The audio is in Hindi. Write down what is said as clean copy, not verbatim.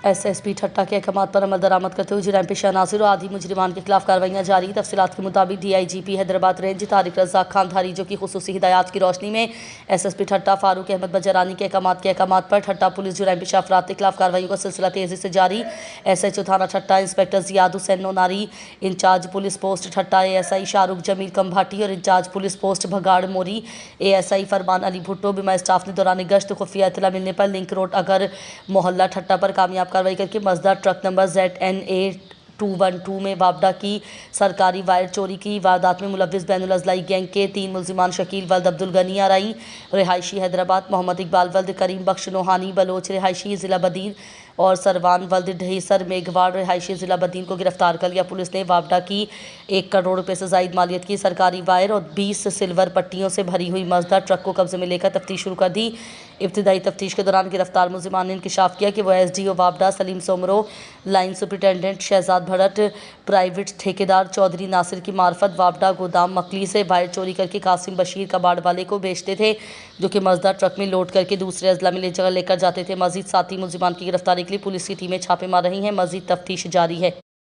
एसएसपी ठट्टा के अहकाम पर अमल दरामद करते हुए जुर्म पेशा नासिर और आदि मुजरिमान के खिलाफ कार्रवाइयाँ जारी। तफसीलात के मुताबिक DIGP हैदराबाद रेंज तारिक रज़ाक खान धारी जो कि खुसूसी हिदायत की रोशनी में SSP ठट्टा फारूक अहमद बजरानी के अहकाम पर ठट्टा पुलिस जुर्म पेशा अफराद के खिलाफ कार्रवाइयों का सिलसिला तेजी से जारी। SHO थाना Thatta inspector Ziad Hussain Nonari, incharge police post Thatta ASI Shahrukh Jameel Kambhati और incharge police post Bhagad Mori ASI Farman Ali Bhutto बिमा स्टाफ ने दौरान गश्त खुफिया इतला मिलने पर लिंक रोड अगर मोहल्ला ठट्टा पर कामयाब कार्रवाई करके मजदार ट्रक नंबर ZNA 212 में वापडा की सरकारी वायर चोरी की वारदात में मुलव्विस बैनुल अज़लाई गैंग के 3 मुल्जिमान शकील वल्द अब्दुल गनी आरई रिहायशी हैदराबाद, मोहम्मद इकबाल वल्द करीम बख्श नोहानी बलोच रिहायशी ज़िला बदीन और सरवान वल्द ढेसर मेघवाड़ रिहायशी ज़िला बदीन को गिरफ्तार कर लिया। पुलिस ने वापडा की 1 करोड़ रुपये से ज़ायद मालियत की सरकारी वायर और 20 सिल्वर पट्टियों से भरी हुई मजदार ट्रक को कब्जे में लेकर तफ्तीश शुरू कर दी। इब्तिदाई तफ्तीश के दौरान गिरफ्तार मुल्जिमान ने इंकशाफ किया कि वह SDO वापडा Saleem Soomro, line superintendent Shahzad Bhatt, private ठेकेदार चौधरी नासिर की मार्फत वापडा गोदाम मकली से वायर चोरी करके कासिम बशीर कबाड़ वाले को बेचते थे, जो कि मजदार ट्रक में लोड करके दूसरे अजला में लेकर जाते थे। मजीद 7 मुल्जिमान की गिरफ्तारी के लिए पुलिस की टीमें छापे मार रही हैं। मजीद तफ्तीश जारी है।